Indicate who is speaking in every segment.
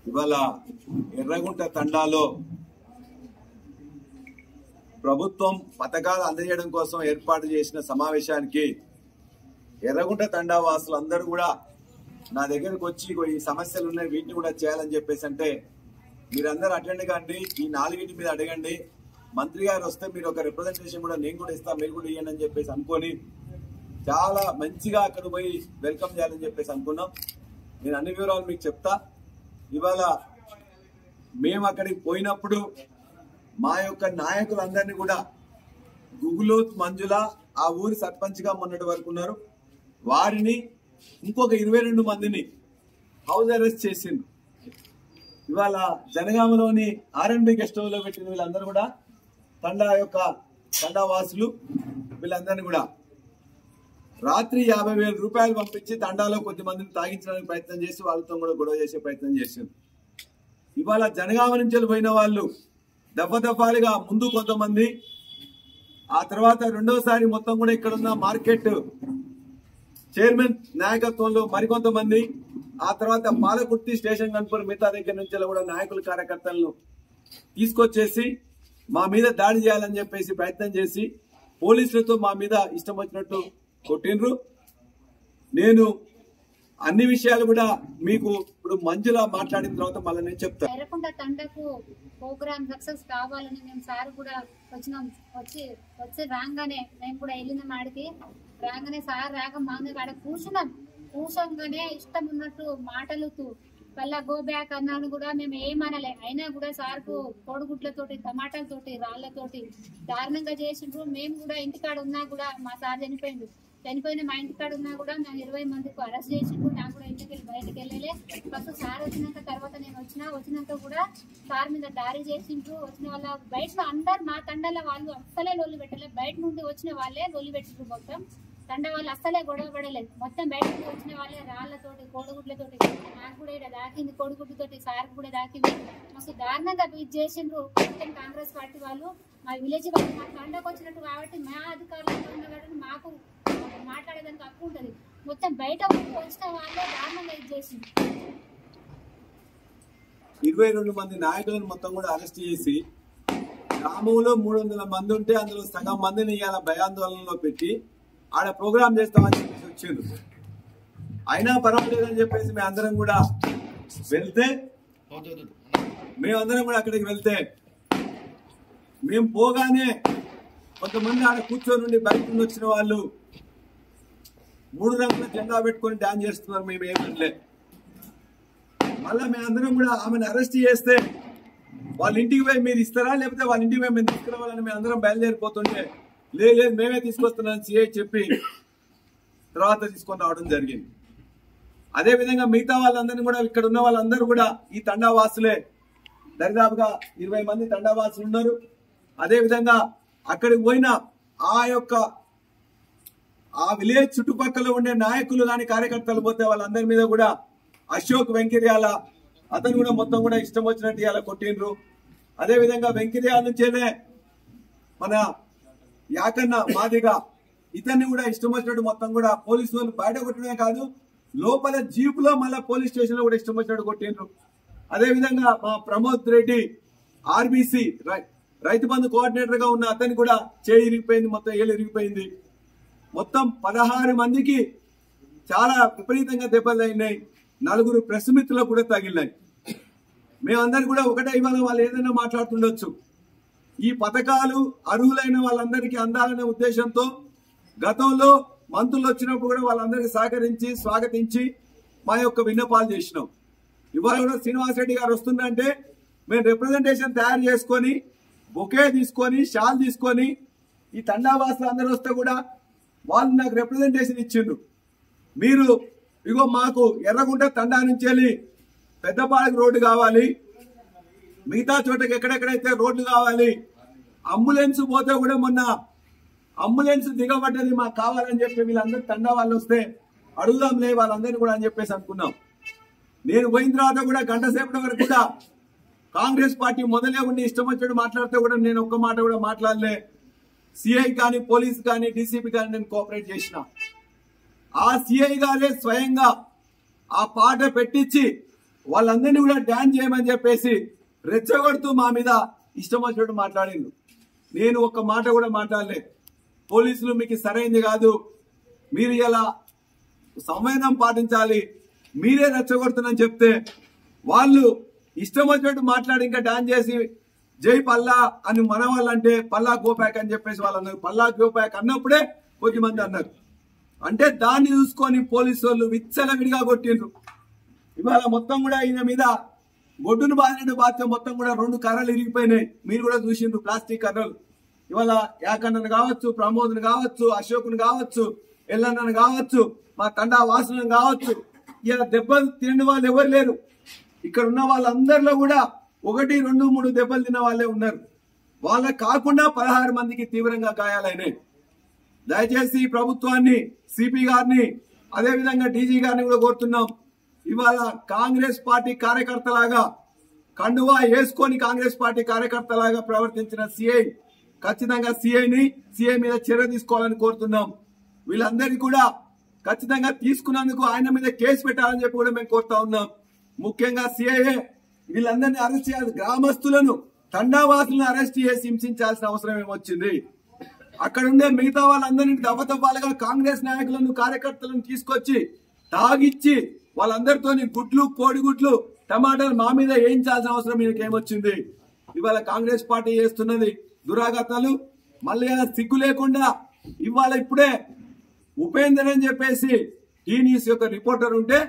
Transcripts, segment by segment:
Speaker 1: ఇవాళ ఎర్రగుంట తండాలో ప్రభుత్వం పథకాలు అందజేయడం కోసం ఏర్పాటు చేసిన సమావేశానికి ఎర్రగుంట తండా వాసులు అందరూ కూడా నా దగ్గరకు వచ్చి ఈ సమస్యలు ఉన్నాయి వీటిని కూడా చేయాలని చెప్పేసి అంటే మీరందరూ అటెండ్ కండి, ఈ నాలుగింటి మీద అడగండి, మంత్రి గారు వస్తే మీరు ఒక రిప్రజెంటేషన్ కూడా నేను కూడా ఇస్తా, మీరు కూడా ఇవ్వండి అని చెప్పేసి అనుకొని చాలా మంచిగా అక్కడ పోయి వెల్కమ్ చేయాలని చెప్పేసి అనుకున్నాం. నేను అన్ని వివరాలు మీకు చెప్తా. ఇవాళ మేము అక్కడికి పోయినప్పుడు మా యొక్క నాయకులందరినీ కూడా గుగులోత్ మంజుల ఆ ఊరి సర్పంచ్ గా మొన్నటి వరకు ఉన్నారు, వారిని ఇంకొక 22 మందిని హౌస్ అరెస్ట్ చేసింది. ఇవాళ జనగామలోని ఆర్ఎన్బి గెస్ట్ హౌస్ లో పెట్టిన వీళ్ళందరూ కూడా తండా వాసులు వీళ్ళందరినీ కూడా రాత్రి 50,000 రూపాయలు పంపించి తండాలో కొద్ది మందిని తాగించడానికి ప్రయత్నం చేసి వాళ్ళతో కూడా గొడవ చేసే ప్రయత్నం చేసింది. ఇవాళ జనగామ నుంచి పోయిన వాళ్ళు దఫాలుగా ముందు కొంతమంది, ఆ తర్వాత రెండోసారి మొత్తం కూడా ఇక్కడ ఉన్న మార్కెట్ చైర్మన్ నాయకత్వంలో మరికొంతమంది, ఆ తర్వాత పాలకుర్తి స్టేషన్ కనుపూర్ మిగతా దగ్గర నుంచి కూడా నాయకులు కార్యకర్తలను తీసుకొచ్చేసి మా మీద దాడి చేయాలని చెప్పేసి ప్రయత్నం చేసి పోలీసులతో మా మీద ఇష్టం వచ్చినట్టు కొట్టిండ్రు. నేను అన్ని విషయాలు కూడా మీకు ఇప్పుడు మంజుల మాట్లాడిన తర్వాత మళ్ళీ నేను చెప్తాను.
Speaker 2: ఎర్రగుంట తండకు ప్రోగ్రామ్ సక్సెస్ కావాలని మేము సార్ కూడా వచ్చినాం. వచ్చి రాగానే మేము కూడా వెళ్ళినాం. ఆడికి రాగానే సార్ రాక మాంగ ఆడ కూర్చోగానే ఇష్టం ఉన్నట్టు మాటలుతూ మళ్ళా గో బ్యాక్ అన్నాను కూడా మేము ఏమనలే. అయినా కూడా సార్కు కోడిగుడ్లతోటి టమాటాలతోటి రాళ్లతోటి దారుణంగా చేసిండ్రు. మేము కూడా ఇంటికాడ ఉన్నా కూడా మా సార్ చనిపోయిన మా ఇంటికాడ ఉన్నా కూడా మేము 20 మందికి అరెస్ట్ చేసిండ్రు. నాకు కూడా ఇంటికి బయటకు వెళ్ళలే. ఫస్ట్ సార్ వచ్చినాక తర్వాత నేను వచ్చినాక కూడా సార్ మీద దారి చేసిండ్రు. వచ్చిన వాళ్ళ బయట అందరు మా తండాల వాళ్ళు అస్సలే లొల్లి పెట్టలేదు. బయట నుండి వచ్చిన వాళ్ళే లొల్లి పెట్టిండ్రు. మొత్తం తండ వాళ్ళు అస్సలే గొడవ పడలేదు. మొత్తం బయట నుండి వచ్చిన వాళ్ళే రాళ్లతోటి కోడిగుడ్లతోటి, నాకు కూడా ఇక్కడ దాకింది కోడిగుడ్లతోటి, సార్ కూడా దాకింది. మస్తు దారుణంగా బీట్ చేసిండ్రు మొత్తం కాంగ్రెస్ పార్టీ వాళ్ళు. మా విలేజ్ వాళ్ళు మా తండకు వచ్చినట్టు కాబట్టి మా అధికారులు ఉన్న కాబట్టి మాకు మాట్లాడేదానికి హక్కు ఉంటుంది. మొత్తం బయట వచ్చిన వాళ్ళే దారుణంగా ఇది చేసింది.
Speaker 1: 22 మంది నాయకులను మొత్తం కూడా అరెస్ట్ చేసి గ్రామంలో 300 మంది ఉంటే అందులో సగం మందిని ఇవాళ భయాందోళనలో పెట్టి ఆడ ప్రోగ్రామ్ చేస్తామని చెప్పేసి వచ్చిండ్రు. అయినా పర్వాలేదని చెప్పేసి మేమందరం కూడా అక్కడికి వెళ్తే మేము పోగానే కొంతమంది ఆడ కూర్చొని నుండి బయట నుండి వచ్చిన వాళ్ళు 3 రంగుల జెండా పెట్టుకొని డాన్స్ చేస్తున్నారు. మేము ఏమనలే. మళ్ళా మేమందరం కూడా ఆమెను అరెస్ట్ చేస్తే వాళ్ళ ఇంటికి పోయి మీరు ఇస్తారా లేకపోతే వాళ్ళ ఇంటికి పోయి మేము తీసుకురావాలని మేమందరం బయలుదేరిపోతుంటే లేదు మేమే తీసుకొస్తున్నామని సిఐ చెప్పి తర్వాత తీసుకొని రావడం జరిగింది. అదేవిధంగా మిగతా వాళ్ళందరినీ కూడా ఇక్కడ ఉన్న వాళ్ళందరూ కూడా ఈ తండావాసులే. దరిదాపుగా 20 మంది తండావాసులు ఉన్నారు. అదేవిధంగా అక్కడికి పోయిన ఆ విలేజ్ చుట్టుపక్కల ఉండే నాయకులు కానీ కార్యకర్తలు పోతే వాళ్ళందరి మీద కూడా అశోక్ వెంకిర్యాల అతను కూడా మొత్తం కూడా ఇష్టం వచ్చినట్టు ఇలా కొట్టిండ్రు. అదేవిధంగా వెంకిర్యాల నుంచేనే మన యాకన్న మాదిగా ఇతన్ని కూడా ఇష్టం వచ్చినట్టు మొత్తం కూడా పోలీసు వాళ్ళు బయట కొట్టడమే కాదు లోపల జీపులో మళ్ళీ పోలీస్ స్టేషన్ లో కూడా ఇష్టం వచ్చినట్టు కొట్టిండ్రు. అదేవిధంగా మా ప్రమోద్ రెడ్డి ఆర్బీసీ రైతు బంధు కోఆర్డినేటర్ గా ఉన్న అతన్ని కూడా చేయి ఇరిగిపోయింది, మొత్తం ఏళ్ళు ఇరిగిపోయింది. మొత్తం 16 మందికి చాలా విపరీతంగా దెబ్బలు అయినాయి. 4 ప్రెస్ మిత్రులకు కూడా తగిలినాయి. మేమందరూ కూడా ఒకటే ఇవాళ వాళ్ళు ఏదైనా మాట్లాడుతుండొచ్చు. ఈ పథకాలు అర్హులైన వాళ్ళందరికీ అందాలనే ఉద్దేశంతో గతంలో మంత్రులు వచ్చినప్పుడు కూడా వాళ్ళందరికీ సహకరించి స్వాగతించి మా యొక్క విన్నపాలు చేసినాం. ఇవాళ కూడా శ్రీనివాసరెడ్డి గారు వస్తుందంటే మేము రిప్రజెంటేషన్ తయారు చేసుకొని బొకే తీసుకొని షాల్ తీసుకొని ఈ తండావాసులు అందరూ వస్తే కూడా వాళ్ళు నాకు రిప్రజెంటేషన్ ఇచ్చిండ్రు. మీరు ఇగో మాకు ఎర్రగుంట తండా నుంచి వెళ్ళి పెద్దపాలకి రోడ్డు కావాలి, మిగతా చోటకి ఎక్కడెక్కడైతే రోడ్లు కావాలి, అంబులెన్స్ పోతే కూడా మొన్న అంబులెన్స్ దిగబడ్డది మాకు కావాలని చెప్పి వీళ్ళందరూ తండా వాళ్ళు వస్తే అడుగుదాంలే వాళ్ళందరినీ కూడా అని చెప్పేసి అనుకున్నాం. నేను పోయిన తర్వాత కూడా గంట సేపటి వరకు కూడా కాంగ్రెస్ పార్టీ మొదలే ఉండి ఇష్టం వచ్చినట్టు మాట్లాడితే కూడా నేను ఒక్క మాట కూడా మాట్లాడలే. సిఐ కానీ పోలీసు కానీ డీసీపీ కానీ నేను కోఆపరేట్ చేసిన. ఆ సిఐ గారే స్వయంగా ఆ పాట పెట్టించి వాళ్ళందరినీ కూడా డ్యాన్ చేయమని చెప్పేసి రెచ్చగొడుతూ మా మీద ఇష్టం వచ్చినట్టు మాట్లాడిండు. నేను ఒక్క మాట కూడా మాట్లాడలే. పోలీసులు మీకు సరైంది కాదు, మీరు ఇలా సంవేదం పాటించాలి, మీరే రెచ్చగొడుతున్నారని చెప్తే వాళ్ళు ఇష్టం వచ్చినట్టు మాట్లాడి ఇంకా డాన్స్ చేసి జై పల్లా అని మన వాళ్ళంటే పల్లా గోపాక్ అని చెప్పేసి వాళ్ళు అన్నారు. పల్లా గోపాక్ అన్నప్పుడే కొద్దిమంది అన్నారు. అంటే దాన్ని చూసుకొని పోలీసు వాళ్ళు విచ్చలవిడిగా కొట్టిండ్రు. ఇవాళ మొత్తం కూడా ఈయన మీద గొడ్డును బాధినట్టు బాధ్యత మొత్తం కూడా 2 కర్రలు ఇరిగిపోయినాయి. మీరు కూడా చూసిండ్రు ప్లాస్టిక్ కర్రలు. ఇవాళ యాకన్నను కావచ్చు, ప్రమోద్ను కావచ్చు, అశోక్ను కావచ్చు, ఎల్లన్నను కావచ్చు, మా తండా వాసులను కావచ్చు, ఇలా దెబ్బలు తిన్న వాళ్ళు ఎవరు లేరు. ఇక్కడ ఉన్న వాళ్ళందరిలో కూడా 1, 2, 3 దెబ్బలు తిన్న వాళ్ళే ఉన్నారు. వాళ్ళకి కాకుండా 16 మందికి తీవ్రంగా గాయాలైనాయి. దయచేసి ప్రభుత్వాన్ని, సిపి గారిని, అదేవిధంగా డీజీ గారిని కూడా కోరుతున్నాం. ఇవాళ కాంగ్రెస్ పార్టీ కార్యకర్తలాగా కండువా వేసుకొని కాంగ్రెస్ పార్టీ కార్యకర్తలాగా ప్రవర్తించిన సిఐ ఖచ్చితంగా సిఐ మీద చర్య తీసుకోవాలని కోరుతున్నాం. వీళ్ళందరికీ కూడా ఖచ్చితంగా తీసుకున్నందుకు ఆయన మీద కేసు పెట్టాలని చెప్పి కూడా మేము కోరుతా ఉన్నాం. ముఖ్యంగా సిఐఏ వీళ్ళందరినీ అరెస్ట్ చేయాలి. గ్రామస్తులను, తండావాసులను అరెస్ట్ చేసి హింసించాల్సిన అవసరం ఏమొచ్చింది? అక్కడ ఉండే మిగతా వాళ్ళందరినీ దవ్వతవ్వాలుగా కాంగ్రెస్ నాయకులను, కార్యకర్తలను తీసుకొచ్చి తాగిచ్చి వాళ్ళందరితో గుడ్లు, కోడిగుడ్లు, టమాటాలు మా మీద వేయించాల్సిన అవసరం మీకు ఏమొచ్చింది? ఇవాళ కాంగ్రెస్ పార్టీ చేస్తున్నది దురాగతాలు. మళ్ళీ సిగ్గు లేకుండా ఇవాళ ఇప్పుడే ఉపేందర్ అని చెప్పేసి టీ న్యూస్ యొక్క రిపోర్టర్ ఉంటే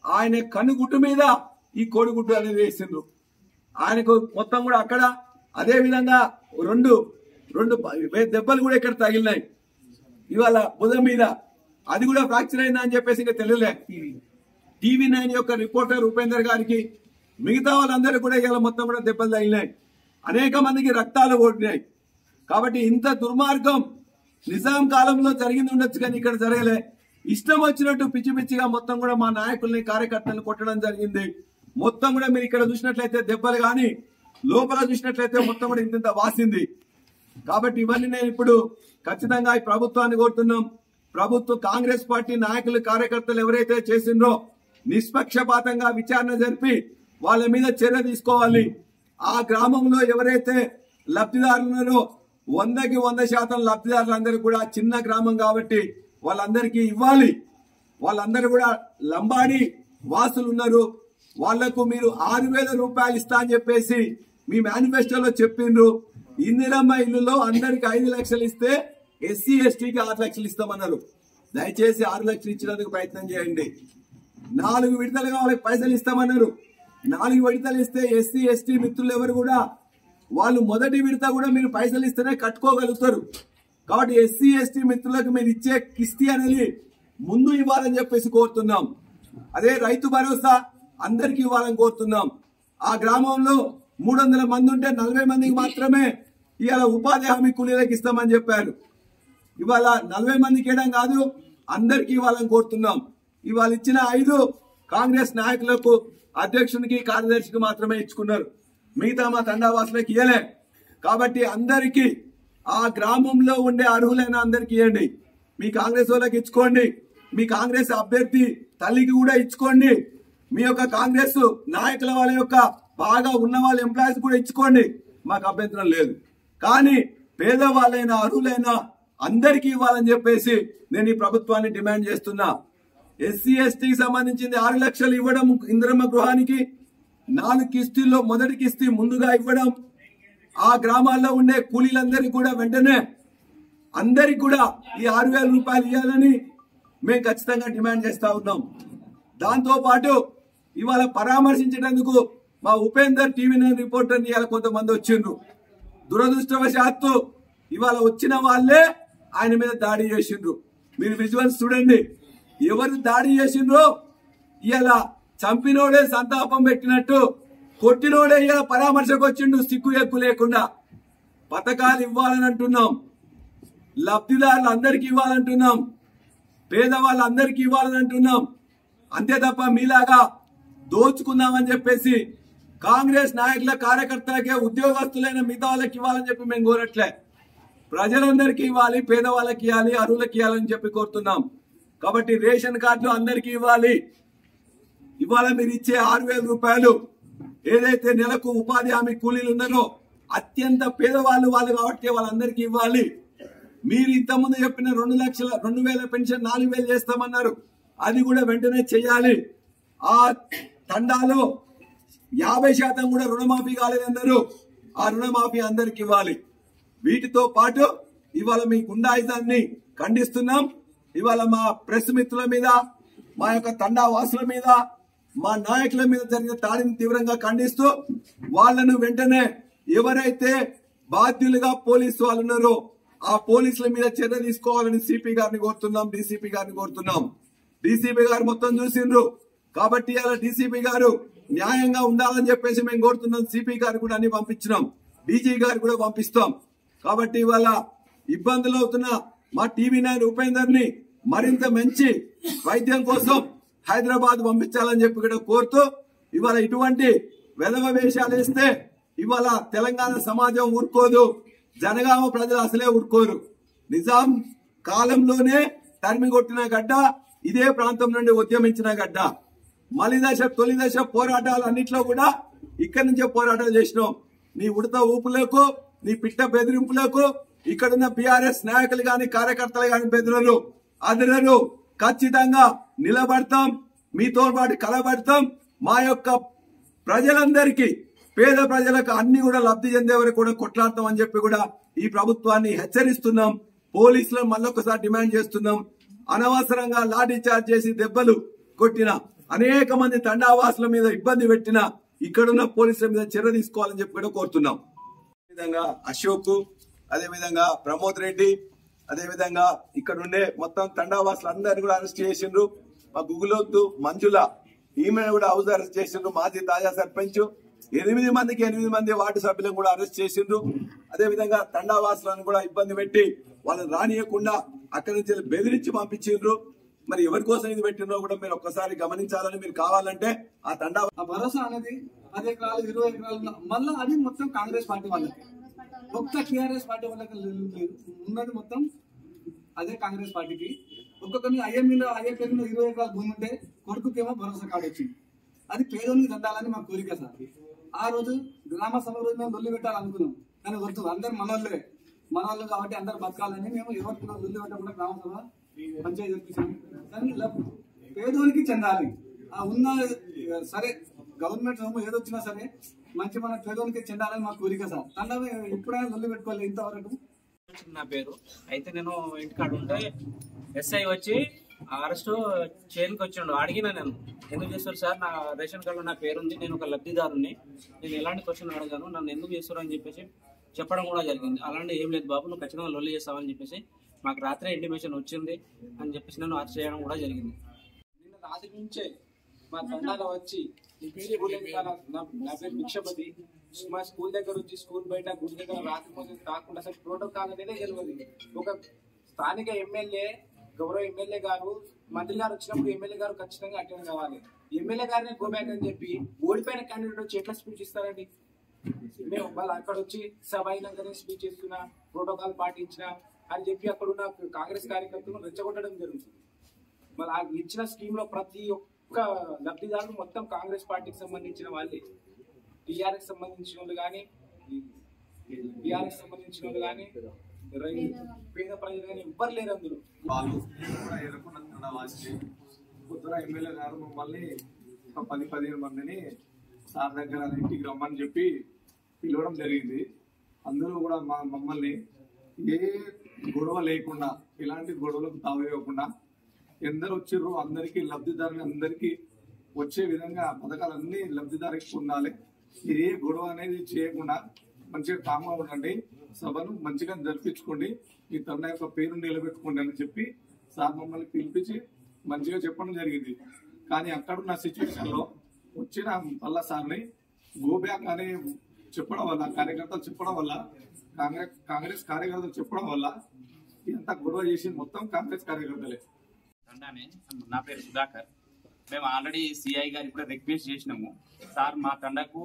Speaker 1: ఆయన కనుగుట్టు మీద ఈ కోడిగుడ్డు అనేది వేసిండ్రు. ఆయనకు మొత్తం కూడా అక్కడ అదే విధంగా రెండు దెబ్బలు కూడా ఇక్కడ తగిలినాయి. ఇవాళ బుధం మీద అది కూడా ఫ్రాక్చర్ అయిందా అని చెప్పేసి ఇంకా తెలియలే. TV9 యొక్క రిపోర్టర్ ఉపేందర్ గారికి, మిగతా వాళ్ళందరూ కూడా ఇలా మొత్తం కూడా దెబ్బలు తగిలినాయి. అనేక మందికి రక్తాలు ఓడినాయి. కాబట్టి ఇంత దుర్మార్గం నిజాం కాలంలో జరిగింది ఉండొచ్చు, కానీ ఇక్కడ జరగలే. ఇష్టం వచ్చినట్టు పిచ్చి పిచ్చిగా మొత్తం కూడా మా నాయకుల్ని, కార్యకర్తలను కొట్టడం జరిగింది. మొత్తం కూడా మీరు ఇక్కడ చూసినట్లయితే దెబ్బలు కానీ, లోపల చూసినట్లయితే మొత్తం కూడా ఇంత వాసింది. కాబట్టి ఇవన్నీ నేను ఇప్పుడు ఖచ్చితంగా ఈ ప్రభుత్వాన్ని కోరుతున్నాం. ప్రభుత్వం, కాంగ్రెస్ పార్టీ నాయకులు, కార్యకర్తలు ఎవరైతే చేసిండ్రో నిష్పక్షపాతంగా విచారణ జరిపి వాళ్ళ మీద చర్య తీసుకోవాలి. ఆ గ్రామంలో ఎవరైతే లబ్ధిదారులు ఉన్నారో 100కి 100% లబ్ధిదారులందరూ కూడా చిన్న గ్రామం కాబట్టి వాళ్ళందరికీ ఇవ్వాలి. వాళ్ళందరూ కూడా లంబాడి వాసులు ఉన్నారు. వాళ్లకు మీరు 6,000 రూపాయలు ఇస్తా అని చెప్పేసి మీ మేనిఫెస్టోలో చెప్పిండ్రు. ఇందిరమ్మ ఇల్లులో అందరికి 5 లక్షలు ఇస్తే SC STకి 6 లక్షలు ఇస్తామన్నారు. దయచేసి 6 లక్షలు ఇచ్చినందుకు ప్రయత్నం చేయండి. 4 విడతలుగా వాళ్ళకి పైసలు ఇస్తామన్నారు. 4 విడతలు ఇస్తే SC ST మిత్రులు ఎవరు కూడా వాళ్ళు మొదటి విడత కూడా మీరు పైసలు ఇస్తేనే కట్టుకోగలుగుతారు. కాబట్టి SC ST మిత్రులకు మీరు ఇచ్చే కిస్తీ అనేది ముందు ఇవ్వాలని చెప్పేసి కోరుతున్నాం. అదే రైతు భరోసా అందరికి ఇవ్వాలని కోరుతున్నాం. ఆ గ్రామంలో 300 మంది ఉంటే 40 మందికి మాత్రమే ఇవాళ ఉపాధి హామీ కూలీలకు ఇస్తామని చెప్పారు. ఇవాళ 40 మందికి ఇవ్వడం కాదు, అందరికి ఇవ్వాలని కోరుతున్నాం. ఇవాళ ఇచ్చిన 5 కాంగ్రెస్ నాయకులకు, అధ్యక్షునికి, కార్యదర్శికి మాత్రమే ఇచ్చుకున్నారు. మిగతా మా తండావాసులకు ఇవ్వలే. కాబట్టి అందరికీ, ఆ గ్రామంలో ఉండే అర్హులైన అందరికి ఇవ్వండి. మీ కాంగ్రెస్ వాళ్ళకి ఇచ్చుకోండి, మీ కాంగ్రెస్ అభ్యర్థి తల్లికి కూడా ఇచ్చుకోండి, మీ యొక్క కాంగ్రెస్ నాయకుల వాళ్ళ యొక్క బాగా ఉన్న వాళ్ళ ఎంప్లాయీస్ కూడా ఇచ్చుకోండి, మాకు అభ్యంతరం లేదు. కానీ పేదవాళ్ళైన, అర్హులైన అందరికీ ఇవ్వాలని చెప్పేసి నేను ఈ ప్రభుత్వాన్ని డిమాండ్ చేస్తున్నా. SC STకి సంబంధించింది 6 లక్షలు ఇవ్వడం ఇందిరమ్మ గృహానికి, 4 కిస్తీల్లో మొదటి కిస్తీ ముందుగా ఇవ్వడం, ఆ గ్రామాల్లో ఉండే కూలీలందరికీ కూడా వెంటనే అందరికి కూడా ఈ 6,000 రూపాయలు ఇవ్వాలని మేము ఖచ్చితంగా డిమాండ్ చేస్తా ఉన్నాం. దాంతో పాటు ఇవాళ పరామర్శించేందుకు మా ఉపేందర్ TV9 రిపోర్టర్ని ఇవాళ కొంతమంది వచ్చిండ్రు. దురదృష్టవశాత్తు ఇవాళ వచ్చిన వాళ్ళే ఆయన మీద దాడి చేసిండ్రు. మీరు విజువల్స్ చూడండి, ఎవరు దాడి చేసిండ్రో. ఇవాళ చంపినోడే సంతాపం పెట్టినట్టు కొట్టినోడే ఇవాళ పరామర్శకు వచ్చిండు, సిగ్గు ఎక్కువ లేకుండా. పథకాలు ఇవ్వాలని అంటున్నాం, లబ్ధిదారులు అందరికి ఇవ్వాలంటున్నాం, పేదవాళ్ళందరికీ ఇవ్వాలని అంటున్నాం. అంతే తప్ప మీలాగా దోచుకుందామని చెప్పేసి కాంగ్రెస్ నాయకుల, కార్యకర్తలకే, ఉద్యోగస్తులైన మిగతా వాళ్ళకి ఇవ్వాలని చెప్పి మేము కోరట్లే. ప్రజలందరికీ ఇవ్వాలి, పేదవాళ్ళకి ఇవ్వాలి, అర్హులకి ఇవ్వాలని చెప్పి కోరుతున్నాం. కాబట్టి రేషన్ కార్డులు అందరికీ ఇవ్వాలి. ఇవాళ మీరు ఇచ్చే 6,000 రూపాయలు ఏదైతే నెలకు ఉపాధి హామీ కూలీలు ఉన్నారో అత్యంత పేదవాళ్ళు కాబట్టి వాళ్ళందరికీ ఇవ్వాలి. మీరు ఇంతకుముందు చెప్పిన 2,000 పెన్షన్ 4,000 చేస్తామన్నారు, అది కూడా వెంటనే చేయాలి. ఆ తండాలో 50% కూడా రుణమాఫీ కాలేదన్నారు, ఆ రుణమాఫీ అందరికి ఇవ్వాలి. వీటితో పాటు ఇవాళ మీ గుండాయిజాన్ని ఖండిస్తున్నాం. ఇవాళ మా ప్రెస్ మిత్రుల మీద, మా యొక్క తండా వాసుల మీద, మా నాయకుల మీద జరిగిన దాడిని తీవ్రంగా ఖండిస్తూ వాళ్లను వెంటనే ఎవరైతే బాధ్యులుగా పోలీసు వాళ్ళు ఉన్నారో ఆ పోలీసుల మీద చర్య తీసుకోవాలని సిపి గారిని కోరుతున్నాం, డీసీపీ గారిని కోరుతున్నాం. డీసీపీ గారు మొత్తం చూసిండ్రు కాబట్టి అలా డీసీపీ గారు న్యాయంగా ఉండాలని చెప్పేసి మేము కోరుతున్నాం. సిపి గారు కూడా అన్ని పంపించినాం, డీజీ గారు కూడా పంపిస్తాం. కాబట్టి ఇవాళ ఇబ్బందులు అవుతున్న మా TV9 ఉపేందర్ ని మరింత మంచి వైద్యం కోసం హైదరాబాద్ పంపించాలని చెప్పి కూడా కోరుతూ ఇవాళ ఇటువంటి వెధవ వేషాలు వేస్తే ఇవాళ తెలంగాణ సమాజం ఊరుకోదు, జనగామ ప్రజలు అసలే ఊరుకోరు. నిజాం కాలంలోనే తరిమి కొట్టిన గడ్డ, ఇదే ప్రాంతం నుండి ఉద్యమించిన గడ్డ. తొలి దశ పోరాటాలు అన్నిట్లో కూడా ఇక్కడి నుంచే పోరాటాలు చేసినాం. నీ ఉడత ఊపులకు, నీ పిట్ట బెదిరింపులకు ఇక్కడున్న బీఆర్ఎస్ నాయకులు గాని కార్యకర్తలు గాని బెదిరరు, అదిరరు. ఖచ్చితంగా నిలబడతాం, మీతో పాటు కలబడతాం. మా యొక్క ప్రజలందరికీ, పేద ప్రజలకు అన్ని కూడా లబ్ధి చెందే వరకు కూడా కొట్లాడతాం అని చెప్పి కూడా ఈ ప్రభుత్వాన్ని హెచ్చరిస్తున్నాం. పోలీసులను మళ్ళొకసారి డిమాండ్ చేస్తున్నాం. అనవసరంగా లాఠీ చార్జ్ చేసి దెబ్బలు కొట్టిన అనేక మంది తండావాసుల మీద ఇబ్బంది పెట్టిన ఇక్కడున్న పోలీసుల మీద చర్య తీసుకోవాలని చెప్పి కూడా కోరుతున్నాం. అదేవిధంగా అశోక్, అదేవిధంగా ప్రమోద్ రెడ్డి, అదేవిధంగా ఇక్కడ ఉండే మొత్తం తండావాసులు అందరినీ కూడా అరెస్ట్ చేసిండ్రు. మా గుగులొద్దు మంజుల, ఈమెను కూడా హౌస్ అరెస్ట్ చేసిండ్రు. మాజీ తాజా సర్పంచ్ 8 మంది వార్డు సభ్యులను కూడా అరెస్ట్ చేసిండ్రు. అదేవిధంగా తండావాసులను కూడా ఇబ్బంది పెట్టి వాళ్ళని రానియకుండా అక్కడి నుంచి బెదిరించి పంపించిండ్రు. మరి ఎవరి కోసం ఇది పెట్టినో కూడా మీరు ఒక్కసారి గమనించాలని, మీరు కావాలంటే ఆ తండా
Speaker 3: భరోసా అనేది 10 ఎకరాలు 20 ఎకరాలు మళ్ళీ అది మొత్తం కాంగ్రెస్ పార్టీ వాళ్ళకి, ఒక్క టీఆర్ఎస్ పార్టీ వాళ్ళకి ఉన్నది మొత్తం అదే కాంగ్రెస్ పార్టీకి. ఒక్కొక్కరిని అయ్యే పేరు మీద 20 ఎకరాల భూమి ఉంటే కొడుకుకేమో భరోసా కార్డు వచ్చింది. అది పేదోనికి చెందాలని మా కోరిక సార్. ఆ రోజు గ్రామ సభ రోజు మేము లొల్లి పెట్టాలనుకున్నాం, కానీ వద్దు, అందరు మనోళ్ళు కాబట్టి అందరు బతకాలని మేము ఎవరికి లొల్లి పెట్టకుండా గ్రామ సభ పంచాయతీ జరిపించాము. కానీ పేదోనికి చెందాలి. ఆ ఉన్న సరే గవర్నమెంట్ సొమ్ము ఏదొచ్చినా సరే మంచి మన పేదోనికి చెందాలని మా కోరిక సార్. తండ్రి ఎప్పుడైనా లొల్లి పెట్టుకోవాలి ఇంతవరకు.
Speaker 4: నా పేరు అయితే నేను ఇంటికాడ ఉంటే ఎస్ఐ వచ్చి అరెస్ట్ చేయడానికి వచ్చిండు. అడిగినా నేను ఎందుకు చేస్తారు సార్, నా రేషన్ కార్డులో నా పేరు ఉంది, నేను ఒక లబ్ధిదారుని, నేను ఎలాంటి క్వశ్చన్ అడగాను, నన్ను ఎందుకు చేస్తారు అని చెప్పేసి చెప్పడం కూడా జరిగింది. అలాంటి ఏం లేదు బాబు, నువ్వు ఖచ్చితంగా లొల్లి చేస్తావని చెప్పేసి మాకు రాత్రి ఇంటిమేషన్ వచ్చింది అని చెప్పేసి నన్ను అరెస్ట్ చేయడం కూడా జరిగింది. నిన్న రాత్రి నుంచే మా తండాలో వచ్చి నా పేరు భిక్షపతి, మా స్కూల్ దగ్గర వచ్చి స్కూల్ బయట గుడి దగ్గర రాత్రి కోసం కాకుండా అసలు ప్రోటోకాల్ అనేది తెలియదు. ఒక స్థానిక ఎమ్మెల్యే, గౌరవ ఎమ్మెల్యే గారు, మంత్రి గారు వచ్చినప్పుడు ఎమ్మెల్యే గారు ఖచ్చితంగా అటెండ్ కావాలి. ఎమ్మెల్యే గారిని గోబ్యాక్ అని చెప్పి ఓడిపోయిన క్యాండిడేట్ వచ్చి ఎట్లా స్పీచ్ ఇస్తారండి? మేము వాళ్ళు అక్కడ వచ్చి సభ అయినాకనే స్పీచ్ ఇస్తున్నా, ప్రోటోకాల్ పాటించిన అని చెప్పి అక్కడ ఉన్న కాంగ్రెస్ కార్యకర్తలను రెచ్చగొట్టడం జరుగుతుంది. మరి ఆ ఇచ్చిన స్కీమ్ లో ప్రతి ఒక్క లబ్ధిదారులు మొత్తం కాంగ్రెస్ పార్టీకి సంబంధించిన వాళ్ళే. టీఆర్ఎస్ సంబంధించిన వాళ్ళు కానీ, బీఆర్ఎస్ సంబంధించిన వాళ్ళు కానీ, పేద ప్రజలు కానీ ఎవ్వరు లేరు అందులో.
Speaker 3: వాళ్ళు కూడా ఎదుర్కొన్న పొద్దున ఎమ్మెల్యే గారు మమ్మల్ని 10-15 మందిని సార్ దగ్గర ఇంటికి రమ్మని చెప్పి పిలవడం జరిగింది. అందులో కూడా మమ్మల్ని ఏ గొడవ లేకుండా, ఎలాంటి గొడవలకు తావేయకుండా ఎందరు వచ్చిర్రు అందరికీ లబ్ధిదారులు అందరికీ వచ్చే విధంగా పథకాలన్నీ లబ్ధిదారికి పొందాలి. ఏ గొడవ అనేది చేయకుండా మంచిగా కామ్గా ఉండండి, సభను మంచిగా జరిపించుకోండి, మీ తండ్రి యొక్క పేరు నిలబెట్టుకోండి అని చెప్పి సార్ మమ్మల్ని పిలిపించి మంచిగా చెప్పడం జరిగింది. కానీ అక్కడున్న సిచ్యువేషన్ లో వచ్చిన పల్ల సార్ని గోబ్యాక్ అని చెప్పడం వల్ల, కార్యకర్తలు చెప్పడం వల్ల, కాంగ్రెస్ కార్యకర్తలు చెప్పడం వల్ల ఎంత గొడవ చేసి మొత్తం కాంగ్రెస్ కార్యకర్తలే.
Speaker 5: నా పేరు సుధాకర్. మేము ఆల్రెడీ సిఐ గారికి కూడా రిక్వెస్ట్ చేసినాము, సార్ మా తండకు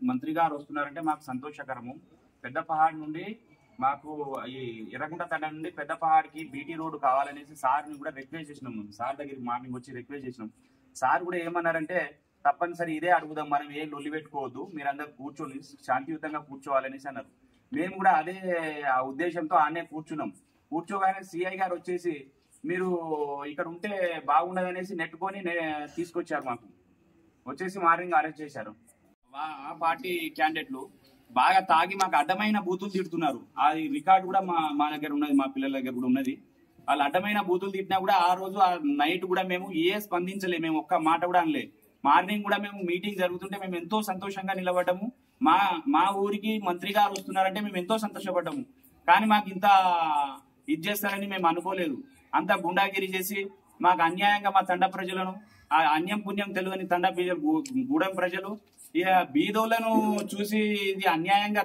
Speaker 5: మంత్రి గారు వస్తున్నారంటే మాకు సంతోషకరము. పెద్దపహాడ్ నుండి మాకు ఈ ఎర్రగుంట తండ నుండి పెద్దపహాడ్కి బీటీ రోడ్డు కావాలనేసి సార్ని కూడా రిక్వెస్ట్ చేసినాము. సార్ దగ్గరికి మార్నింగ్ వచ్చి రిక్వెస్ట్ చేసినాం. సార్ కూడా ఏమన్నారంటే తప్పనిసరి ఇదే అడుగుదాం, మనం ఏ లొల్లి పెట్టుకోవద్దు, మీరందరూ కూర్చొని శాంతియుతంగా కూర్చోవాలనేసి అన్నారు. మేము కూడా అదే ఆ ఉద్దేశంతో ఆనే కూర్చున్నాం. కూర్చోగానే సిఐ గారు వచ్చేసి మీరు ఇక్కడ ఉంటే బాగుండదనేసి నెట్టుకొని తీసుకొచ్చారు. మాకు వచ్చేసి మార్నింగ్ అరెస్ట్ చేశారు. ఆ పార్టీ క్యాండిడేట్లు బాగా తాగి మాకు అడ్డమైన బూతులు తిడుతున్నారు. అది రికార్డు కూడా మా దగ్గర ఉన్నది, మా పిల్లల దగ్గర కూడా ఉన్నది. వాళ్ళు అడ్డమైన బూతులు తిట్టినా కూడా ఆ రోజు ఆ నైట్ కూడా మేము స్పందించలే, మేము ఒక్క మాట కూడా అనలే. మార్నింగ్ కూడా మేము మీటింగ్ జరుగుతుంటే మేము ఎంతో సంతోషంగా నిలబడ్డాము. మా ఊరికి మంత్రి గారు వస్తున్నారంటే మేము ఎంతో సంతోషపడ్డాము. కానీ మాకు ఇంత ఇది చేస్తారని మేము అనుకోలేదు. అంత గుండాగిరి చేసి మాకు అన్యాయంగా మా తండ ప్రజలను, ఆ అన్యం పుణ్యం తెలియని తండ గూడెం ప్రజలు ఇక బీదోళ్లను చూసి ఇది అన్యాయంగా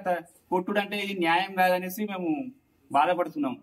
Speaker 5: కొట్టుడంటే ఇది న్యాయం కాదనేసి మేము బాధపడుతున్నాం.